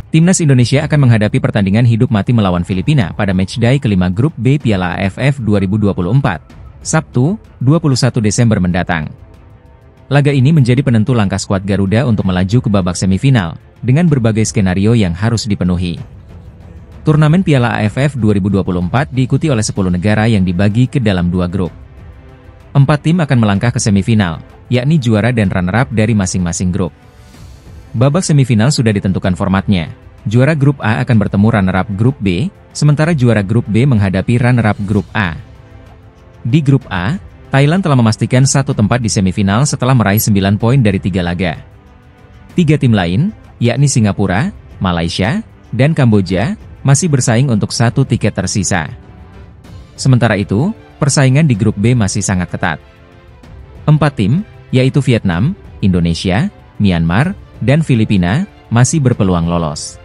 Timnas Indonesia akan menghadapi pertandingan hidup mati melawan Filipina pada matchday kelima Grup B Piala AFF 2024, Sabtu, 21 Desember mendatang. Laga ini menjadi penentu langkah skuad Garuda untuk melaju ke babak semifinal, dengan berbagai skenario yang harus dipenuhi. Turnamen Piala AFF 2024 diikuti oleh 10 negara yang dibagi ke dalam 2 grup. 4 tim akan melangkah ke semifinal, yakni juara dan runner-up dari masing-masing grup. Babak semifinal sudah ditentukan formatnya. Juara grup A akan bertemu runner-up grup B, sementara juara grup B menghadapi runner-up grup A. Di grup A, Thailand telah memastikan 1 tempat di semifinal setelah meraih 9 poin dari 3 laga. 3 tim lain, yakni Singapura, Malaysia, dan Kamboja, masih bersaing untuk 1 tiket tersisa. Sementara itu, persaingan di grup B masih sangat ketat. 4 tim, yaitu Vietnam, Indonesia, Myanmar, dan Filipina, masih berpeluang lolos.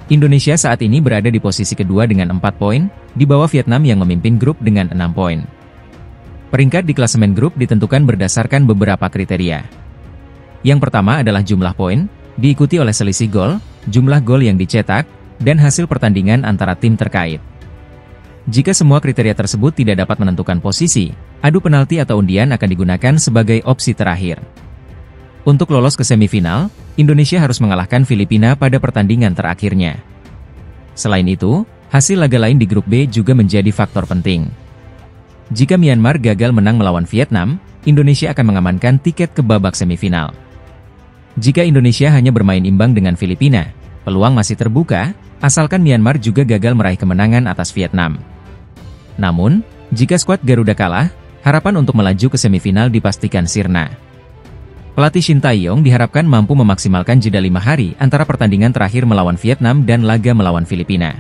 Indonesia saat ini berada di posisi kedua dengan 4 poin, di bawah Vietnam yang memimpin grup dengan 6 poin. Peringkat di klasemen grup ditentukan berdasarkan beberapa kriteria. Yang pertama adalah jumlah poin, diikuti oleh selisih gol, jumlah gol yang dicetak, dan hasil pertandingan antara tim terkait. Jika semua kriteria tersebut tidak dapat menentukan posisi, adu penalti atau undian akan digunakan sebagai opsi terakhir. Untuk lolos ke semifinal, Indonesia harus mengalahkan Filipina pada pertandingan terakhirnya. Selain itu, hasil laga lain di grup B juga menjadi faktor penting. Jika Myanmar gagal menang melawan Vietnam, Indonesia akan mengamankan tiket ke babak semifinal. Jika Indonesia hanya bermain imbang dengan Filipina, peluang masih terbuka, asalkan Myanmar juga gagal meraih kemenangan atas Vietnam. Namun, jika skuad Garuda kalah, harapan untuk melaju ke semifinal dipastikan sirna. Pelatih Shin Tae-yong diharapkan mampu memaksimalkan jeda 5 hari antara pertandingan terakhir melawan Vietnam dan laga melawan Filipina.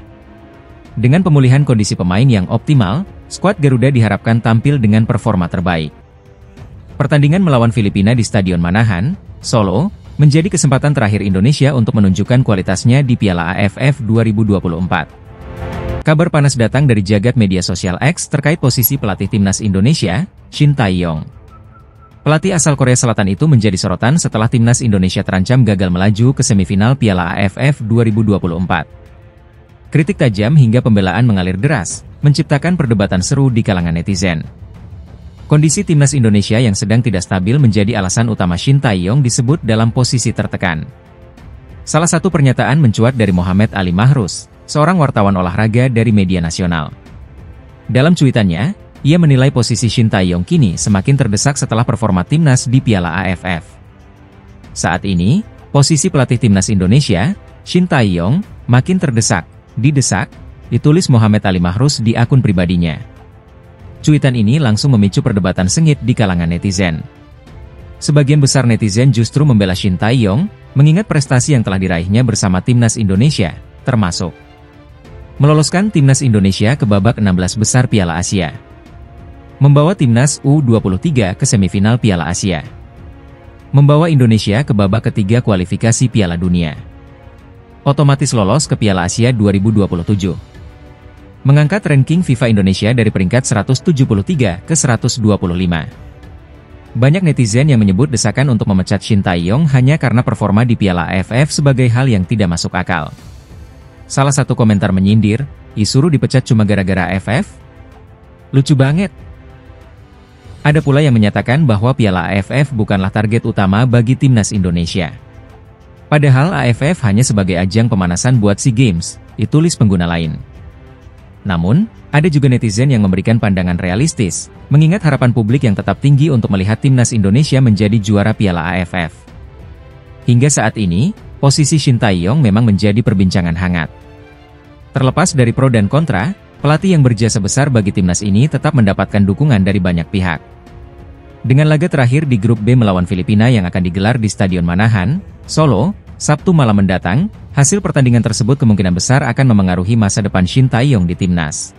Dengan pemulihan kondisi pemain yang optimal, skuad Garuda diharapkan tampil dengan performa terbaik. Pertandingan melawan Filipina di Stadion Manahan, Solo, menjadi kesempatan terakhir Indonesia untuk menunjukkan kualitasnya di Piala AFF 2024. Kabar panas datang dari jagat media sosial X terkait posisi pelatih timnas Indonesia, Shin Tae-yong. Pelatih asal Korea Selatan itu menjadi sorotan setelah timnas Indonesia terancam gagal melaju ke semifinal Piala AFF 2024. Kritik tajam hingga pembelaan mengalir deras, menciptakan perdebatan seru di kalangan netizen. Kondisi timnas Indonesia yang sedang tidak stabil menjadi alasan utama Shin Tae-yong disebut dalam posisi tertekan. Salah satu pernyataan mencuat dari Mohamed Ali Mahrus, seorang wartawan olahraga dari media nasional. Dalam cuitannya, ia menilai posisi Shin Tae-yong kini semakin terdesak setelah performa timnas di Piala AFF. Saat ini, posisi pelatih timnas Indonesia, Shin Tae-yong, makin terdesak, didesak, ditulis Mohamed Ali Mahrus di akun pribadinya. Cuitan ini langsung memicu perdebatan sengit di kalangan netizen. Sebagian besar netizen justru membela Shin Tae-yong, mengingat prestasi yang telah diraihnya bersama timnas Indonesia, termasuk meloloskan timnas Indonesia ke babak 16 besar Piala Asia, membawa timnas U23 ke semifinal Piala Asia, membawa Indonesia ke babak ketiga kualifikasi Piala Dunia, otomatis lolos ke Piala Asia 2027, mengangkat ranking FIFA Indonesia dari peringkat 173 ke 125. Banyak netizen yang menyebut desakan untuk memecat Shin Tae-yong hanya karena performa di Piala AFF sebagai hal yang tidak masuk akal. Salah satu komentar menyindir, "Disuruh dipecat cuma gara-gara AFF? Lucu banget." Ada pula yang menyatakan bahwa Piala AFF bukanlah target utama bagi timnas Indonesia. Padahal AFF hanya sebagai ajang pemanasan buat SEA Games, ditulis pengguna lain. Namun, ada juga netizen yang memberikan pandangan realistis, mengingat harapan publik yang tetap tinggi untuk melihat timnas Indonesia menjadi juara Piala AFF. Hingga saat ini, posisi Shin Tae-yong memang menjadi perbincangan hangat. Terlepas dari pro dan kontra, pelatih yang berjasa besar bagi timnas ini tetap mendapatkan dukungan dari banyak pihak. Dengan laga terakhir di grup B melawan Filipina yang akan digelar di Stadion Manahan, Solo, Sabtu malam mendatang, hasil pertandingan tersebut kemungkinan besar akan memengaruhi masa depan Shin Tae-yong di timnas.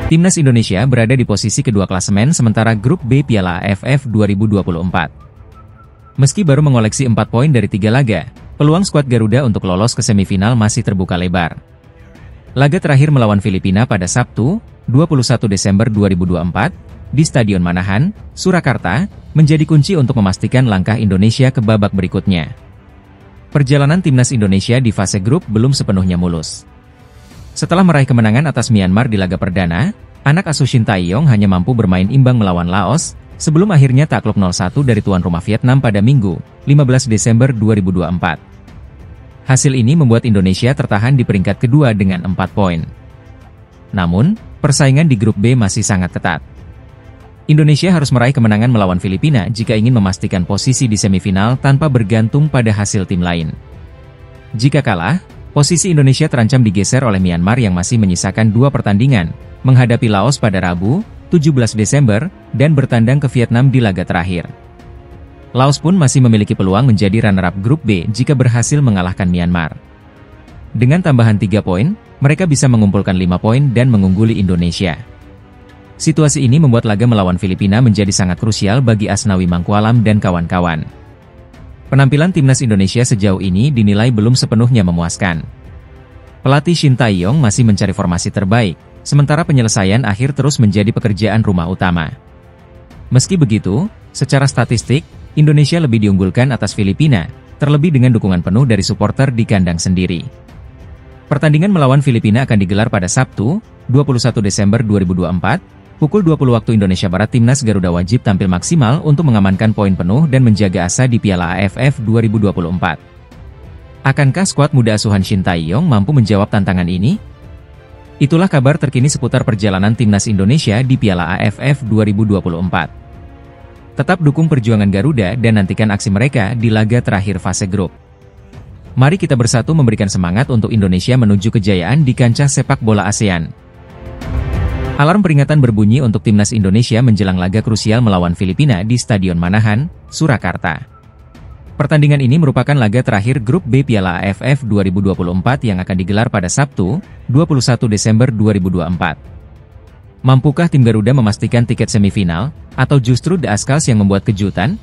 Timnas Indonesia berada di posisi kedua klasemen sementara grup B Piala AFF 2024. Meski baru mengoleksi 4 poin dari 3 laga, peluang skuad Garuda untuk lolos ke semifinal masih terbuka lebar. Laga terakhir melawan Filipina pada Sabtu, 21 Desember 2024, di Stadion Manahan, Surakarta, menjadi kunci untuk memastikan langkah Indonesia ke babak berikutnya. Perjalanan timnas Indonesia di fase grup belum sepenuhnya mulus. Setelah meraih kemenangan atas Myanmar di laga perdana, anak asuh Shin Tae-yong hanya mampu bermain imbang melawan Laos, sebelum akhirnya takluk 0-1 dari tuan rumah Vietnam pada Minggu, 15 Desember 2024. Hasil ini membuat Indonesia tertahan di peringkat kedua dengan 4 poin. Namun, persaingan di grup B masih sangat ketat. Indonesia harus meraih kemenangan melawan Filipina jika ingin memastikan posisi di semifinal tanpa bergantung pada hasil tim lain. Jika kalah, posisi Indonesia terancam digeser oleh Myanmar yang masih menyisakan 2 pertandingan, menghadapi Laos pada Rabu, 17 Desember, dan bertandang ke Vietnam di laga terakhir. Laos pun masih memiliki peluang menjadi runner-up grup B jika berhasil mengalahkan Myanmar. Dengan tambahan 3 poin, mereka bisa mengumpulkan 5 poin dan mengungguli Indonesia. Situasi ini membuat laga melawan Filipina menjadi sangat krusial bagi Asnawi Mangkualam dan kawan-kawan. Penampilan timnas Indonesia sejauh ini dinilai belum sepenuhnya memuaskan. Pelatih Shin Tae-yong masih mencari formasi terbaik, sementara penyelesaian akhir terus menjadi pekerjaan rumah utama. Meski begitu, secara statistik, Indonesia lebih diunggulkan atas Filipina, terlebih dengan dukungan penuh dari supporter di kandang sendiri. Pertandingan melawan Filipina akan digelar pada Sabtu, 21 Desember 2024, pukul 20 waktu Indonesia Barat. Timnas Garuda wajib tampil maksimal untuk mengamankan poin penuh dan menjaga asa di Piala AFF 2024. Akankah skuad muda asuhan Shin Tae-yong mampu menjawab tantangan ini? Itulah kabar terkini seputar perjalanan timnas Indonesia di Piala AFF 2024. Tetap dukung perjuangan Garuda dan nantikan aksi mereka di laga terakhir fase grup. Mari kita bersatu memberikan semangat untuk Indonesia menuju kejayaan di kancah sepak bola ASEAN. Alarm peringatan berbunyi untuk timnas Indonesia menjelang laga krusial melawan Filipina di Stadion Manahan, Surakarta. Pertandingan ini merupakan laga terakhir grup B Piala AFF 2024 yang akan digelar pada Sabtu, 21 Desember 2024. Mampukah tim Garuda memastikan tiket semifinal, atau justru The Ascals yang membuat kejutan?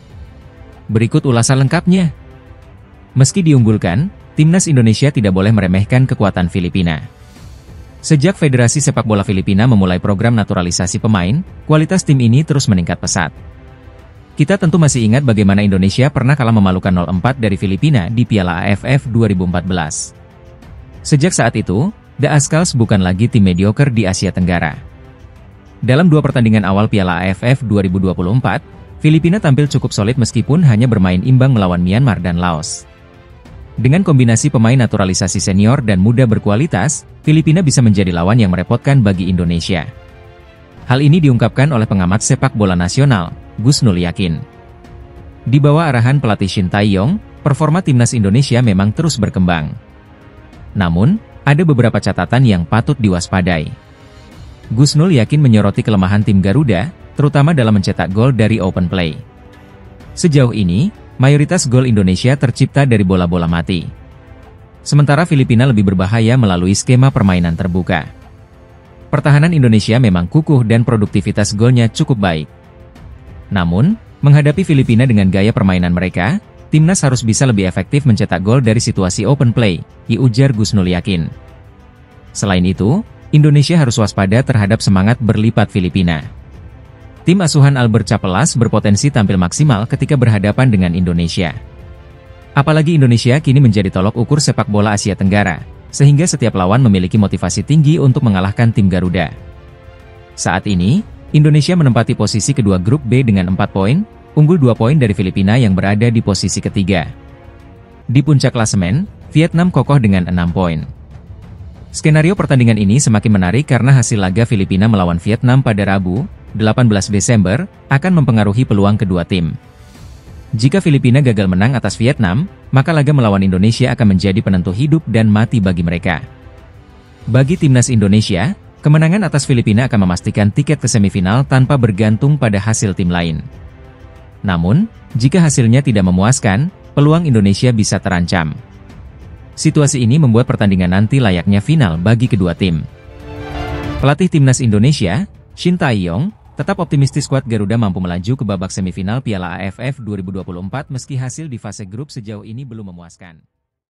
Berikut ulasan lengkapnya. Meski diunggulkan, timnas Indonesia tidak boleh meremehkan kekuatan Filipina. Sejak Federasi Sepak Bola Filipina memulai program naturalisasi pemain, kualitas tim ini terus meningkat pesat. Kita tentu masih ingat bagaimana Indonesia pernah kalah memalukan 0-4 dari Filipina di Piala AFF 2014. Sejak saat itu, The Ascals bukan lagi tim mediocre di Asia Tenggara. Dalam 2 pertandingan awal Piala AFF 2024, Filipina tampil cukup solid meskipun hanya bermain imbang melawan Myanmar dan Laos. Dengan kombinasi pemain naturalisasi senior dan muda berkualitas, Filipina bisa menjadi lawan yang merepotkan bagi Indonesia. Hal ini diungkapkan oleh pengamat sepak bola nasional, Gus Nur Yakin. Di bawah arahan pelatih Shin Tae-yong, performa timnas Indonesia memang terus berkembang. Namun, ada beberapa catatan yang patut diwaspadai. Gus Nur Yakin menyoroti kelemahan tim Garuda, terutama dalam mencetak gol dari open play. Sejauh ini, mayoritas gol Indonesia tercipta dari bola-bola mati. Sementara Filipina lebih berbahaya melalui skema permainan terbuka. Pertahanan Indonesia memang kukuh dan produktivitas golnya cukup baik. Namun, menghadapi Filipina dengan gaya permainan mereka, timnas harus bisa lebih efektif mencetak gol dari situasi open play, ujar Gus Nur Yakin. Selain itu, Indonesia harus waspada terhadap semangat berlipat Filipina. Tim asuhan Albert Capelas berpotensi tampil maksimal ketika berhadapan dengan Indonesia. Apalagi Indonesia kini menjadi tolok ukur sepak bola Asia Tenggara, sehingga setiap lawan memiliki motivasi tinggi untuk mengalahkan tim Garuda. Saat ini, Indonesia menempati posisi kedua grup B dengan 4 poin, unggul 2 poin dari Filipina yang berada di posisi ketiga. Di puncak klasemen, Vietnam kokoh dengan 6 poin. Skenario pertandingan ini semakin menarik karena hasil laga Filipina melawan Vietnam pada Rabu, 18 Desember, akan mempengaruhi peluang kedua tim. Jika Filipina gagal menang atas Vietnam, maka laga melawan Indonesia akan menjadi penentu hidup dan mati bagi mereka. Bagi timnas Indonesia, kemenangan atas Filipina akan memastikan tiket ke semifinal tanpa bergantung pada hasil tim lain. Namun, jika hasilnya tidak memuaskan, peluang Indonesia bisa terancam. Situasi ini membuat pertandingan nanti layaknya final bagi kedua tim. Pelatih timnas Indonesia, Shin Tae-yong, tetap optimistis skuad Garuda mampu melaju ke babak semifinal Piala AFF 2024 meski hasil di fase grup sejauh ini belum memuaskan.